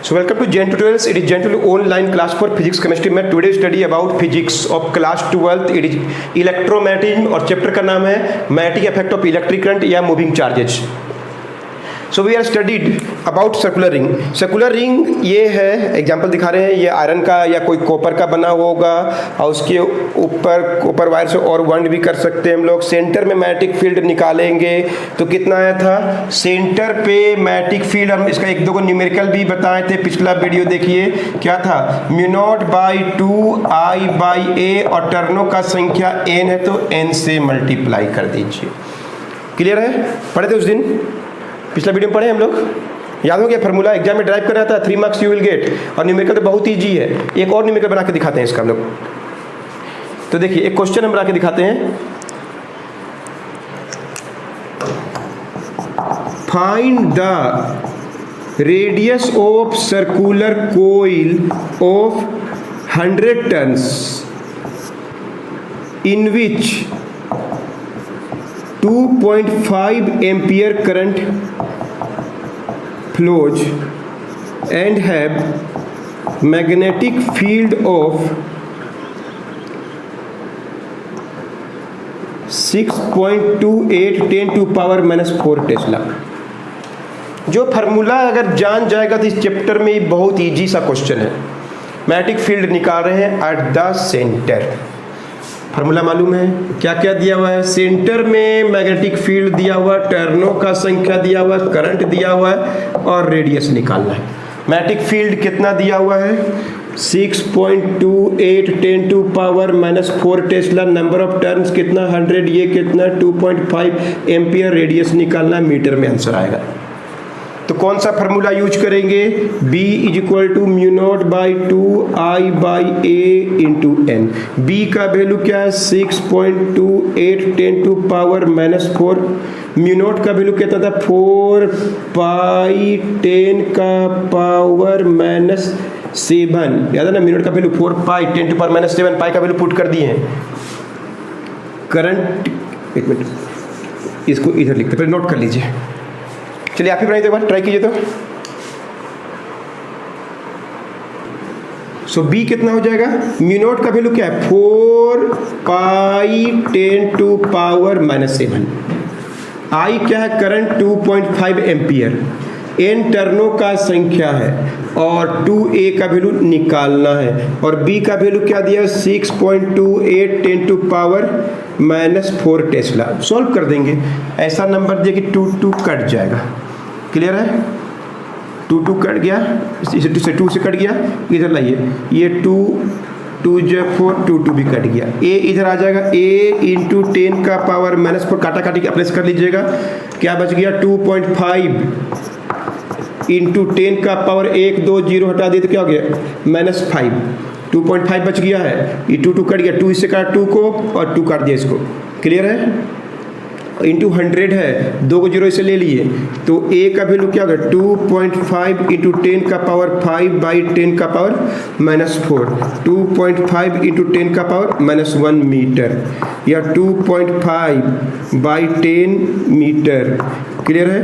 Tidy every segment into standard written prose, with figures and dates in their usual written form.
So welcome to Gen Tutorials. It is Gen Tutorial online class for physics, chemistry, math. Today study about physics of class 12. It is electromagnetism और chapter का नाम है magnetic effect of electric current या moving charges. So we are studied about circular ring. Circular ring ये है, example दिखा रहे हैं, ये आयरन का या कोई कॉपर का बना हुआ होगा और उसके ऊपर कॉपर वायर से और वंड भी कर सकते हैं हम लोग. सेंटर में मैग्नेटिक फील्ड निकालेंगे तो कितना आया था सेंटर पे मैग्नेटिक फील्ड. हम इसका एक दो को न्यूमेरिकल भी बताए थे, पिछला वीडियो देखिए. क्या था, μ0/2I/a और टर्नों का संख्या n है तो n से मल्टीप्लाई कर दीजिए. क्लियर है? पढ़े थे उस दिन, पिछला वीडियो में पढ़े हम लोग, याद हो गया फार्मूला. एग्जाम में ड्राइव कर रहा था, 3 मार्क्स यू विल गेट. और न्यूमेरिकल तो बहुत ईजी है. एक और न्यूमेरिकल बना के दिखाते हैं इसका हम लोग. तो देखिए एक क्वेश्चन हम बना के दिखाते हैं. Find the radius of circular coil of 100 turns in which 2.5 ampere current flows and have magnetic field of 6.28 10⁻⁴ Tesla. जो फार्मूला अगर जान जाएगा तो इस चैप्टर में बहुत इजी सा क्वेश्चन है. मैग्नेटिक फील्ड निकाल रहे हैं एट द सेंटर. फार्मूला मालूम है, क्या क्या दिया हुआ है. सेंटर में मैग्नेटिक फील्ड दिया हुआ, टर्नों का संख्या दिया हुआ, करंट दिया हुआ है और रेडियस निकालना है. मैग्नेटिक फील्ड कितना दिया हुआ है, 6.28 10⁻⁴ टेस्ला. नंबर ऑफ टर्न्स कितना 100, ये कितना 2.5 एम्पियर. रेडियस निकालना, मीटर में आंसर आएगा. तो कौन सा फार्मूला यूज करेंगे, B = μ0/2I/a × n. B का वैल्यू क्या है 6.28 10⁻⁴. μ0 का वैल्यू कितना था 4π10⁻⁷. याद है ना, μ0 का वैल्यू 4π10⁻⁷. पाई का वैल्यू पुट कर दिए हैं. करंट, एक मिनट इसको इधर लिखते, पहले नोट कर लीजिए. चलिए आप ही बनाइए, एक बार ट्राई कीजिए. तो सो B कितना हो जाएगा, μ0 का वैल्यू क्या है 4π10⁻⁷. I क्या है, करंट 2.5 एम्पियर. n टर्नों का संख्या है और 2a का वैल्यू निकालना है. और B का वैल्यू क्या दिया, 6.28 10⁻⁴ टेस्ला. सॉल्व कर देंगे. ऐसा नंबर दिया कि 2 कट जाएगा. क्लियर है, 2 कट गया, इसे 2 से कट गया. इधर लाइए, ये 2 4 2 भी कट गया. a इधर आ जाएगा, a × 10⁻⁻⁴. काटा काटी के अप्लाई कर लीजिएगा. क्या बच गया 2.5 × 10⁻1 2 0 हटा दिए तो क्या हो गया -5. 2.5 बच गया है. ये 2 कट गया, 2 इससे काटा 2 को और 2 काट दिया इसको. क्लियर है, इंटू 100 है, 2 को 0 इसे ले लिए तो a का वैल्यू क्या होगा 2.5 × 10⁻⁵/10⁻⁴. 2.5 × 10⁻⁻1 मीटर या 2.5/10 मीटर. क्लियर है,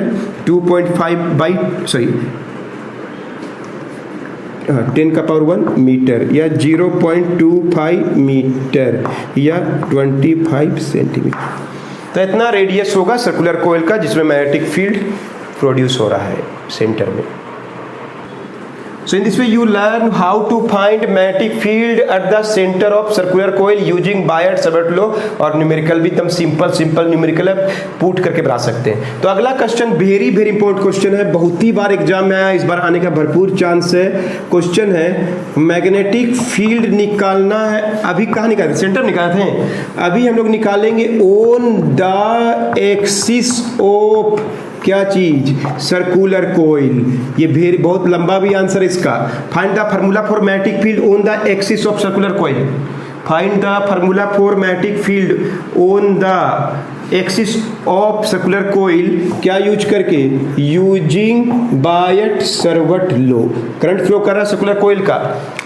10⁻1 मीटर या 0.25 मीटर या 25 सेंटीमीटर. तो इतना रेडियस होगा सर्कुलर कोइल का जिसमें मैग्नेटिक फील्ड प्रोड्यूस हो रहा है सेंटर में. So in this way you learn how to find magnetic field at the centre of circular coil using Biot Savart law. और न्यूमेरिकल भी एकदम सिंपल न्यूमेरिकल है, पुट करके बना सकते हैं. तो अगला क्वेश्चन वेरी इंपॉर्टेंट क्वेश्चन है, बहुत ही बार एग्जाम में आया, इस बार आने का भरपूर चांस है. क्वेश्चन है मैग्नेटिक फील्ड निकालना है. अभी कहाँ निकालते, सेंटर निकालते हैं. अभी हम लोग निकालेंगे ऑन द एक्सिस ऑफ क्या चीज, सर्कुलर कोइल. ये बहुत लंबा भी आंसर इसका. Find the formula for magnetic field on the axis of circular coil. Find the formula for magnetic field on the axis of circular coil. क्या use करके, using Biot Savart law. Current flow कर रहा है circular coil का.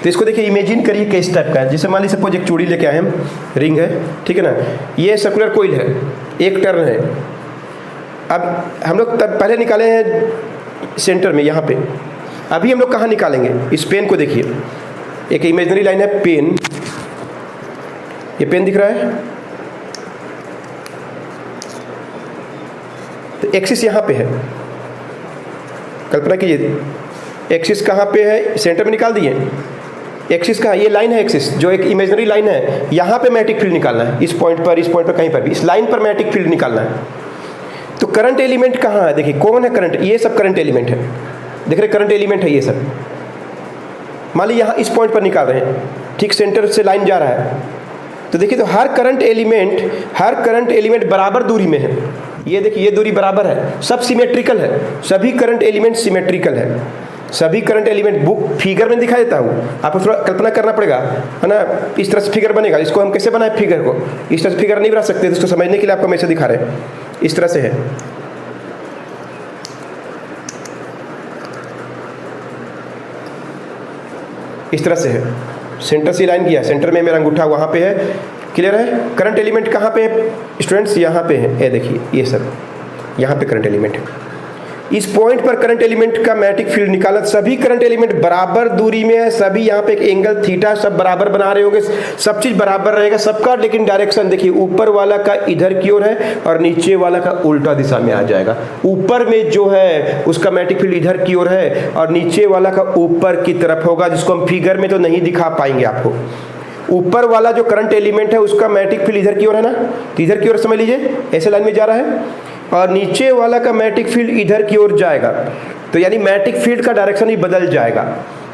तो इसको देखिए, imagine करिए किस टाइप का है. जैसे मान लीजिए सपोज एक चूड़ी लेके आए हम, रिंग है, ठीक है ना. ये सर्कुलर कोइल है, एक टर्न है. अब हम लोग तब पहले निकाले हैं सेंटर में यहाँ पे, अभी हम लोग कहाँ निकालेंगे? इस पेन को देखिए, एक इमेजिनरी लाइन है पेन, ये पेन दिख रहा है, तो एक्सिस यहाँ पे है, कल्पना कीजिए एक्सिस कहाँ पे है, सेंटर में निकाल दिए, एक्सिस का ये लाइन है, एक्सिस जो एक इमेजिनरी लाइन है, यहाँ पे मैग्नेटिक फील्ड निकालना है, इस पॉइंट पर कहीं पर भी, इस लाइन पर मैग्नेटिक फील्ड निकालना है। तो करंट एलिमेंट कहाँ है? देखिए कौन है करंट, ये सब करंट एलिमेंट है, देख रहे करंट एलिमेंट है ये सब। मान लीजिए यहाँ इस पॉइंट पर निकाल रहे हैं, ठीक सेंटर से लाइन जा रहा है, तो देखिए तो हर करंट एलिमेंट बराबर दूरी में है। ये देखिए ये दूरी बराबर है, सब सिमेट्रिकल है, सभी करंट एलिमेंट सिमेट्रिकल है, सभी करंट एलिमेंट बुक फिगर में दिखा देता हूँ, आपको थोड़ा कल्पना करना पड़ेगा, है ना। इस तरह से फिगर बनेगा, इसको हम कैसे बनाए फिगर को, इस तरह से फिगर नहीं बना सकते, तो इसको समझने के लिए आपको हम ऐसे दिखा रहे हैं, इस तरह से है। इस तरह से है, सेंटर से लाइन किया, सेंटर में मेरा अंगूठा वहाँ पे है, क्लियर है। करंट एलिमेंट कहाँ पे है स्टूडेंट्स? यहाँ पे है, ये देखिए ये सब यहाँ पे करंट एलिमेंट है। इस पॉइंट पर करंट एलिमेंट का मैग्नेटिक फील्ड निकाला, सभी करंट एलिमेंट बराबर दूरी में है, सभी यहाँ पे एक एंगल थीटा सब बराबर बना रहे होंगे, सब चीज बराबर रहेगा सबका, लेकिन डायरेक्शन देखिए ऊपर वाला का इधर की ओर है और नीचे वाला का उल्टा दिशा में आ जाएगा। ऊपर में जो है उसका मैग्नेटिक फील्ड इधर की ओर है और नीचे वाला का ऊपर की तरफ होगा, जिसको हम फिगर में तो नहीं दिखा पाएंगे आपको। ऊपर वाला जो करंट एलिमेंट है उसका मैग्नेटिक फील्ड इधर की ओर है ना, तो इधर की ओर समझ लीजिए ऐसे लाइन में जा रहा है, और नीचे वाला का मैग्नेटिक फील्ड इधर की ओर जाएगा, तो यानी मैग्नेटिक फील्ड का डायरेक्शन ही बदल जाएगा।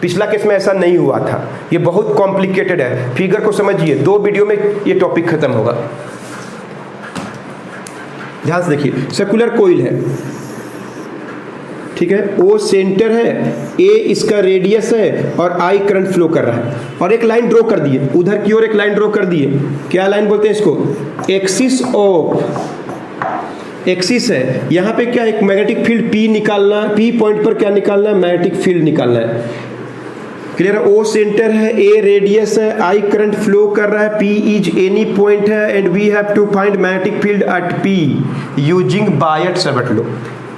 पिछला केस में ऐसा नहीं हुआ था, ये बहुत कॉम्प्लिकेटेड है, फिगर को समझिए, 2 वीडियो में ये टॉपिक खत्म होगा। ध्यान से देखिए, सर्कुलर कोइल है, ठीक है, O सेंटर है, A इसका रेडियस है और I करंट फ्लो कर रहा है, और एक लाइन ड्रॉ कर दिए उधर की ओर, एक लाइन ड्रॉ कर दिए, क्या लाइन बोलते हैं इसको? एक्सिस ऑफ, एक्सिस है, यहाँ पे क्या एक मैग्नेटिक फील्ड P निकालना, P पॉइंट पर क्या निकालना है? मैग्नेटिक फील्ड निकालना है, क्लियर है। O सेंटर है, A रेडियस है, I करंट फ्लो कर रहा है, P इज एनी पॉइंट है, and we have to find magnetic field at P using Biot Savart law.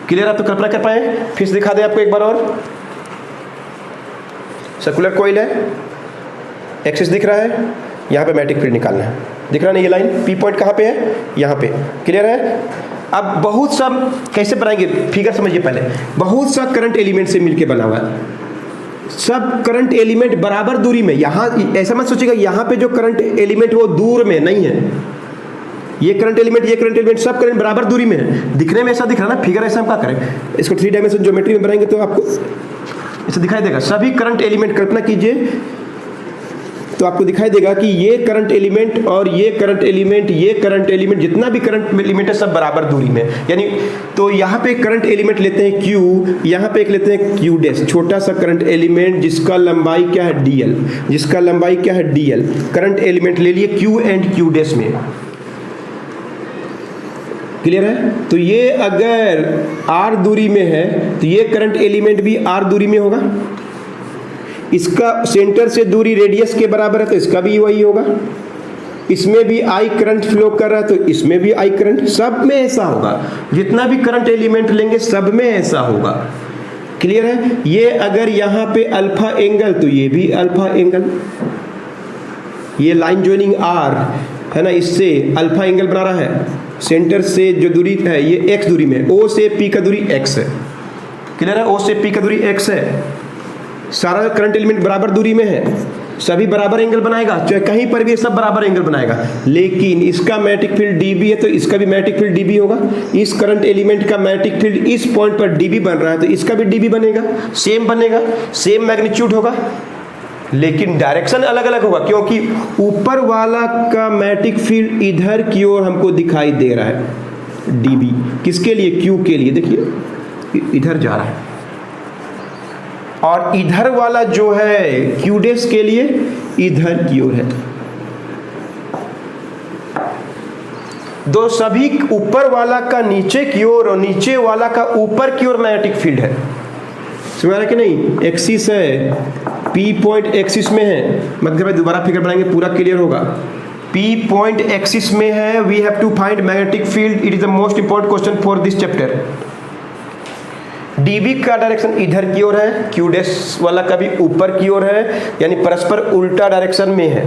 Clear, आप तो कल्पना कर पाए? फिर से दिखा दें आपको एक बार और। सर्कुलर कोइल है, एक्सिस दिख रहा है, यहाँ पे मैग्नेटिक फील्ड निकालना है, दिख रहा है ना ये लाइन, P पॉइंट कहाँ पे है? यहाँ पे, क्लियर है। अब बहुत सा कैसे बनाएंगे, फिगर समझिए पहले, बहुत सा करंट एलिमेंट से मिलके बना हुआ है, सब करंट एलिमेंट बराबर दूरी में। यहाँ ऐसा मत सोचिएगा यहाँ पे जो करंट एलिमेंट वो दूर में नहीं है, ये करंट एलिमेंट सब करंट बराबर दूरी में है। दिखने में ऐसा दिख रहा है ना, फिगर ऐसा हम क्या करें, इसको 3 डायमेंशन ज्योमेट्री में बनाएंगे तो आपको ऐसा दिखाई देगा। सभी करंट एलिमेंट, कल्पना कीजिए तो आपको दिखाई देगा कि ये करंट एलिमेंट और ये करंट एलिमेंट जितना भी करंट एलिमेंट है सब बराबर दूरी में, यानी तो यहाँ पे करंट एलिमेंट लेते हैं Q, यहाँ पे एक लेते हैं Q डैश, छोटा सा करंट एलिमेंट जिसका लंबाई क्या है DL, करंट एलिमेंट ले लिए Q एंड Q डैश में, क्लियर है। तो ये अगर R दूरी में है तो ये करंट एलिमेंट भी R दूरी में होगा, इसका सेंटर से दूरी रेडियस के बराबर है तो इसका भी वही होगा, इसमें भी I करंट फ्लो कर रहा है तो इसमें भी I करंट, सब में ऐसा होगा, जितना भी करंट एलिमेंट लेंगे सब में ऐसा होगा, क्लियर है। ये अगर यहाँ पे अल्फा एंगल तो ये भी अल्फा एंगल, ये लाइन ज्वाइनिंग R है ना, इससे अल्फा एंगल बना रहा है, सेंटर से जो दूरी है ये x दूरी में, O से P का दूरी x है, क्लियर है, O से P का दूरी x है, सारा करंट एलिमेंट बराबर दूरी में है, सभी बराबर एंगल बनाएगा, चाहे कहीं पर भी सब बराबर एंगल बनाएगा, लेकिन इसका मैग्नेटिक फील्ड dB है तो इसका भी मैग्नेटिक फील्ड dB होगा। इस करंट एलिमेंट का मैग्नेटिक फील्ड इस पॉइंट पर dB बन रहा है तो इसका भी dB बनेगा, सेम बनेगा, सेम मैग्नीट्यूड होगा, लेकिन डायरेक्शन अलग अलग होगा, क्योंकि ऊपर वाला का मैग्नेटिक फील्ड इधर की ओर हमको दिखाई दे रहा है dB, किसके लिए? Q के लिए, देखिए इधर जा रहा है, और इधर वाला जो है Q डैश के लिए इधर की ओर है। दो सभी ऊपर वाला का नीचे की ओर और नीचे वाला का ऊपर की ओर मैग्नेटिक फील्ड है, समझ रहा है कि नहीं। एक्सिस है, P पॉइंट एक्सिस में है, मतलब दोबारा फिगर बनाएंगे पूरा क्लियर होगा। P पॉइंट एक्सिस में है, we have to find magnetic field, it is the most important question for this chapter. D B का डायरेक्शन इधर की ओर है, क्यू डैश वाला का भी ऊपर की ओर है, यानी परस्पर उल्टा डायरेक्शन में है।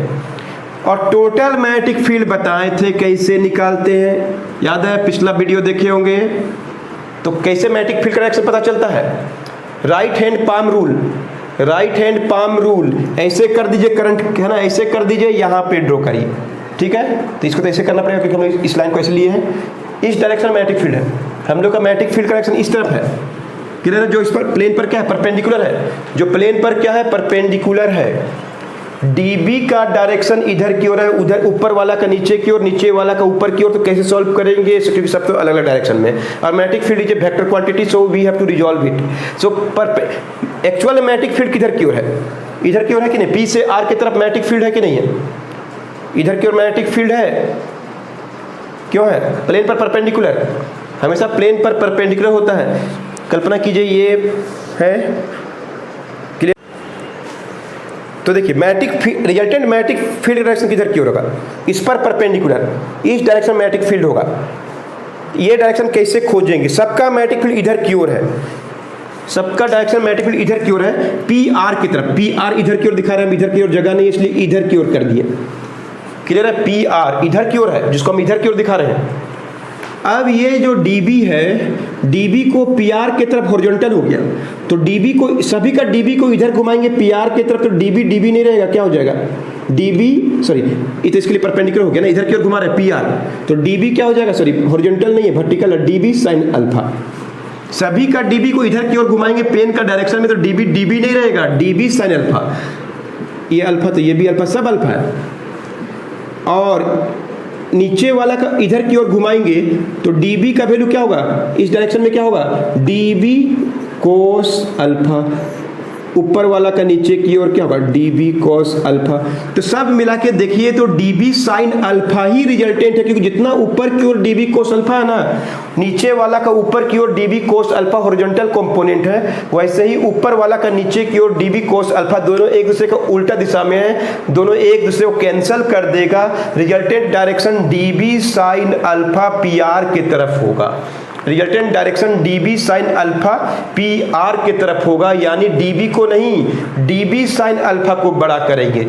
और टोटल मैग्नेटिक फील्ड बताए थे कैसे निकालते हैं, याद है पिछला वीडियो देखे होंगे। तो कैसे मैग्नेटिक फील्ड का डायरेक्शन पता चलता है, right hand palm rule, right hand palm rule, ऐसे कर दीजिए करंट है ना, ऐसे कर दीजिए, यहाँ पे ड्रॉ करिए, ठीक है। तो इसको तो ऐसे करना पड़ेगा क्योंकि हम इस लाइन को ऐसे लिए हैं, इस डायरेक्शन मैग्नेटिक फील्ड है, हम लोग का मैग्नेटिक फील्ड का डायरेक्शन इस तरफ है, क्लियर है। जो इस पर प्लेन पर क्या है, परपेंडिकुलर है, जो प्लेन पर क्या है, परपेंडिकुलर है। डीबी का डायरेक्शन इधर की ओर है, उधर ऊपर वाला का नीचे की ओर, नीचे वाला का ऊपर की ओर। तो कैसे सॉल्व करेंगे, क्योंकि सब तो अलग अलग डायरेक्शन में। और magnetic field is a vector quantity, so we have to resolve it. So actual magnetic field किधर की ओर है, इधर की ओर है कि नहीं, पी से आर की तरफ मैग्नेटिक फील्ड है कि नहीं है, इधर की ओर मैग्नेटिक फील्ड है, क्यों है, प्लेन पर परपेंडिकुलर, हमेशा प्लेन पर परपेंडिकुलर होता है। कल्पना कीजिए ये है, क्लियर। तो देखिए magnetic resultant magnetic field direction किधर की ओर होगा, इस पर परपेंडिकुलर, इस डायरेक्शन मैग्नेटिक फील्ड होगा। ये डायरेक्शन कैसे खोजेंगे, सबका मैग्नेटिक फील्ड इधर की ओर है, सबका डायरेक्शन मैग्नेटिक फील्ड इधर की ओर है, पी आर की तरफ। पी आर इधर की ओर दिखा रहे हैं, इधर की ओर जगह नहीं इसलिए इधर की ओर कर दिए, क्लियर है। पी आर इधर की ओर है, जिसको हम इधर की ओर दिखा रहे हैं। अब ये जो डीबी है, डीबी को पीआर की तरफ हॉरिजॉन्टल हो गया, तो डीबी को, सभी का डीबी को इधर घुमाएंगे पीआर की तरफ, तो डीबी डीबी नहीं रहेगा, क्या हो जाएगा, डीबी सॉरी ये तो इसके लिए परपेंडिकुलर हो गया ना, इधर की ओर घुमा रहे पीआर, तो डीबी क्या हो जाएगा, सॉरी हॉरिजॉन्टल नहीं है वर्टिकल है, डीबी साइन अल्फा। सभी का डीबी को इधर की ओर घुमाएंगे पेन का डायरेक्शन में, तो डीबी डीबी नहीं रहेगा, डीबी साइन अल्फा। ये अल्फा तो ये भी अल्फा, सब अल्फा है। और नीचे वाला का इधर की ओर घुमाएंगे तो डीबी का वैल्यू क्या होगा, इस डायरेक्शन में क्या होगा, डीबी कोस अल्फा। ऊपर वाला का नीचे की ओर क्या होगा, डीबी कोस अल्फा। तो सब मिला के देखिए तो डीबी साइन अल्फा ही रिजल्टेंट है, क्योंकि जितना ऊपर की ओर डीबी कोस अल्फा है ना, नीचे वाला का ऊपर की ओर dB cos alpha horizontal component है, वैसे ही ऊपर वाला का नीचे की ओर डीबी कोस अल्फा, दोनों एक दूसरे का उल्टा दिशा में है, दोनों एक दूसरे को कैंसिल कर देगा। Resultant direction dB sine alpha P R की तरफ होगा, resultant direction dB sine alpha P R की तरफ होगा, यानी डीबी को नहीं डीबी साइन अल्फा को बड़ा करेंगे।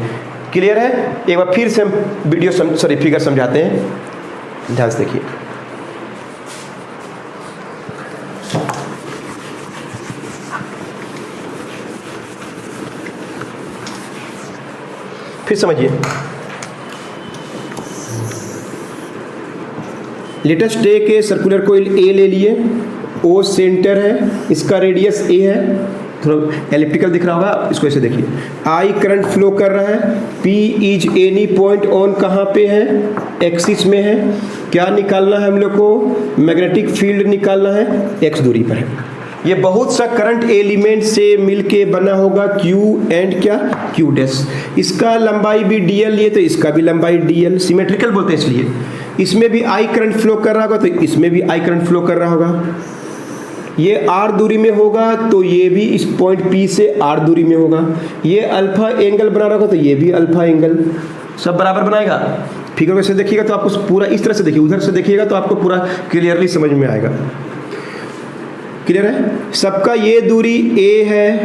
क्लियर है। एक बार फिर से हम वीडियो सॉरी फिगर समझाते हैं, ध्यान से देखिए। फिर समझिए, latest take a circular coil a ले लिए, ओ सेंटर है, इसका रेडियस ए है, थोड़ा एलिप्टिकल दिख रहा होगा, इसको ऐसे देखिए। आई करंट फ्लो कर रहा है, P is any point on कहाँ पे है, एक्सिस में है। क्या निकालना है हम लोग को, मैग्नेटिक फील्ड निकालना है, एक्स दूरी पर है। ये बहुत सा करंट एलिमेंट से मिलके बना होगा क्यू एंड क्या, क्यू डैश। इसका लंबाई भी डीएल लिए तो इसका भी लंबाई डीएल, सिमेट्रिकल बोलते हैं इसलिए। इसमें भी आई करंट फ्लो कर रहा होगा तो इसमें भी आई करंट फ्लो कर रहा होगा। ये आर दूरी में होगा तो ये भी इस पॉइंट पी से आर दूरी में होगा। ये अल्फा एंगल बना रहा होगा तो ये भी अल्फा एंगल, सब बराबर बनाएगा। फिगर वैसे देखिएगा तो आपको पूरा इस तरह से देखिए, उधर से देखिएगा तो आपको पूरा क्लियरली समझ में आएगा। क्लियर है। सबका ये दूरी ए है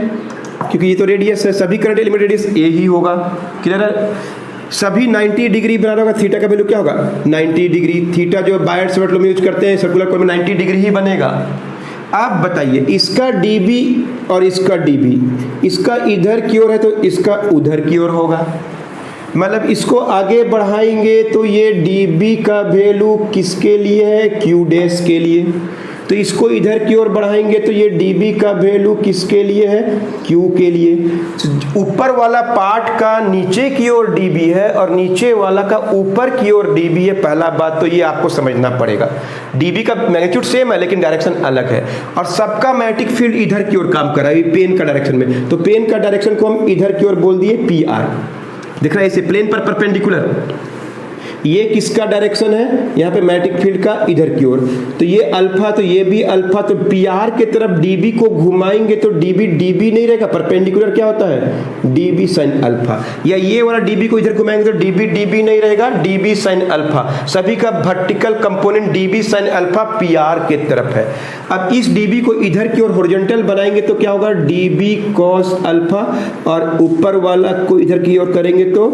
क्योंकि ये तो रेडियस है, सभी करंट एलिमेंट रेडियस ए ही होगा। क्लियर है। सभी 90 डिग्री बना होगा, थीटा का वैल्यू क्या होगा 90 डिग्री। थीटा जो बायट सर्कुलर में यूज करते हैं, सर्कुलर कोण में 90 डिग्री ही बनेगा। आप बताइए इसका डीबी और इसका डीबी, इसका इधर की ओर है तो इसका उधर की ओर होगा। मतलब इसको आगे बढ़ाएंगे तो ये डीबी का वैल्यू किसके लिए है, क्यू डैश के लिए। तो इसको इधर की ओर बढ़ाएंगे तो ये डीबी का वैल्यू किसके लिए है, क्यू के लिए। ऊपर वाला पार्ट का नीचे की ओर डीबी है और नीचे वाला का ऊपर की ओर डीबी है। पहला बात तो ये आपको समझना पड़ेगा, डीबी का मैग्नीट्यूड सेम है लेकिन डायरेक्शन अलग है। और सबका मैग्नेटिक फील्ड इधर की ओर काम कर रहा है पेन का डायरेक्शन में, तो पेन का डायरेक्शन को हम इधर की ओर बोल दिए पी आर। दिख रहा है इसे, प्लेन पर परपेंडिकुलर। ये किसका डायरेक्शन है, यहाँ पे मैग्नेटिक फील्ड का इधर की ओर, तो ये अल्फा, तो ये भी अल्फा, तो पी आर के तरफ डीबी को घुमाएंगे तो डीबी डीबी नहीं रहेगा, परपेंडिकुलर क्या होता है, डीबी साइन अल्फा, या ये वाला डीबी को इधर घुमाएंगे तो डीबी डीबी नहीं रहेगा, डीबी साइन अल्फा, सभी का vertical component dB sine alpha P R के तरफ है। अब इस डीबी को इधर की ओर हॉरिजॉन्टल बनाएंगे तो क्या होगा, डीबी कॉस अल्फा, और ऊपर वाला को इधर की ओर करेंगे तो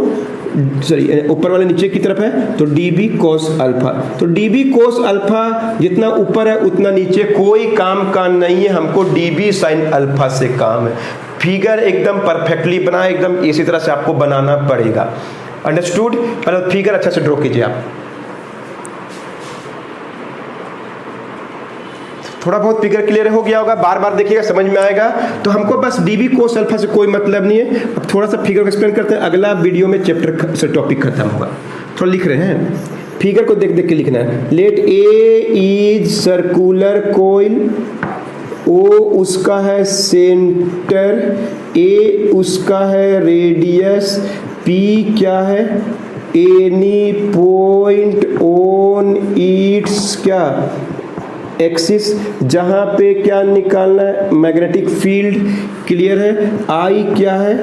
सॉरी ऊपर वाले नीचे की तरफ है तो डीबी कोस अल्फा, तो डीबी कोस अल्फा जितना ऊपर है उतना नीचे, कोई काम का नहीं है, हमको डीबी साइन अल्फा से काम है। फिगर एकदम परफेक्टली बना, एकदम इसी तरह से आपको बनाना पड़ेगा, अंडरस्टूड। पहले फिगर अच्छा से ड्रॉ कीजिए आप, थोड़ा बहुत फिगर क्लियर हो गया होगा, बार बार देखिएगा समझ में आएगा। तो हमको बस डीबी कोस अल्फा से कोई मतलब नहीं है। अब थोड़ा सा फिगर को एक्सप्लेन करते हैं, अगला वीडियो में चैप्टर से टॉपिक खत्म होगा। थोड़ा लिख रहे हैं, फिगर को देख देख के लिखना है। Let A is circular coil, O उसका है सेंटर, ए उसका है रेडियस, पी क्या है, एनी पॉइंट ऑन इट्स क्या एक्सिस, जहां पे क्या निकालना है, मैग्नेटिक फील्ड, क्लियर है। आई क्या है,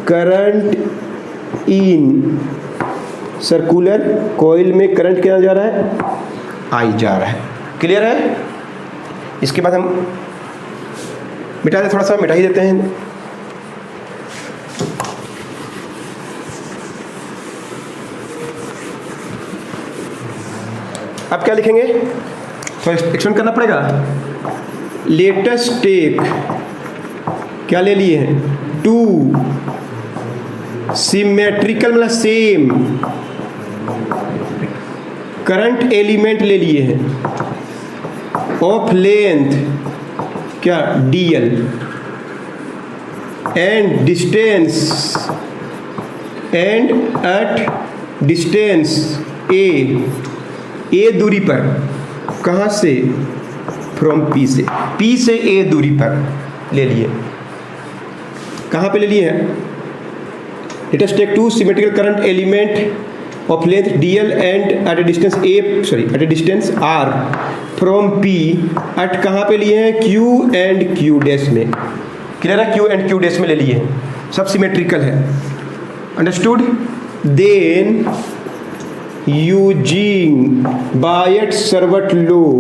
करंट इन सर्कुलर कॉइल में करंट क्या जा रहा है, आई जा रहा है, क्लियर है। इसके बाद हम मिटा दे, थोड़ा सा मिटा ही देते हैं। अब क्या लिखेंगे, तो एक्सप्लेन करना पड़ेगा। लेटेस्ट टेक क्या ले लिए हैं, टू सिमेट्रिकल मतलब सेम करंट एलिमेंट ले लिए हैं, ऑफ लेंथ क्या dL, and distance and at distance A दूरी पर, कहाँ से, फ्रॉम पी से ए दूरी पर ले लिए। कहाँ पे ले लिए हैं, let us take two symmetrical current element of length d l and at a distance at a distance r from P, at कहाँ पे लिए हैं, क्यू एंड क्यू डैश में, क्लियर है, क्यू एंड क्यू डैश में ले लिए हैं, सब सिमेट्रिकल है, understood. Then using Biot Savart law,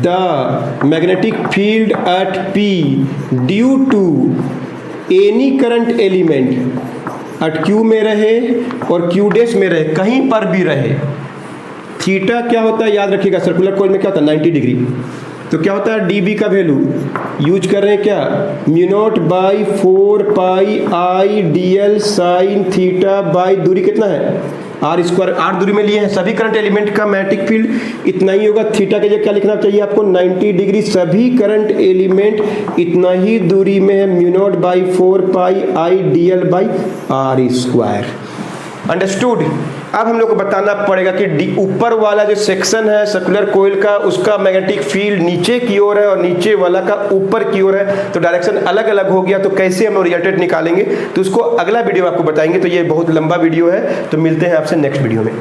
the magnetic field at P due to any current element at Q में रहे और Q डैश में रहे, कहीं पर भी रहे, थीटा क्या होता है याद रखिएगा, सर्कुलर कॉइल में क्या होता है 90 डिग्री, तो क्या होता है डीबी का वैल्यू यूज कर रहे हैं क्या, mu naught by 4 pi I d L sine theta by दूरी कितना है आर स्क्वायर, आर दूरी में लिए हैं, सभी करंट एलिमेंट का मैग्नेटिक फील्ड इतना ही होगा। थीटा के लिए क्या लिखना चाहिए आपको, 90 डिग्री, सभी करंट एलिमेंट इतना ही दूरी में है, mu naught by 4 pi I d l by r square, understood. अब हम लोग को बताना पड़ेगा कि ऊपर वाला जो सेक्शन है सर्कुलर कोइल का, उसका मैग्नेटिक फील्ड नीचे की ओर है और नीचे वाला का ऊपर की ओर है, तो डायरेक्शन अलग अलग हो गया, तो कैसे हम रिजल्टेड निकालेंगे, तो उसको अगला वीडियो आपको बताएंगे। तो ये बहुत लंबा वीडियो है, तो मिलते हैं आपसे नेक्स्ट वीडियो में।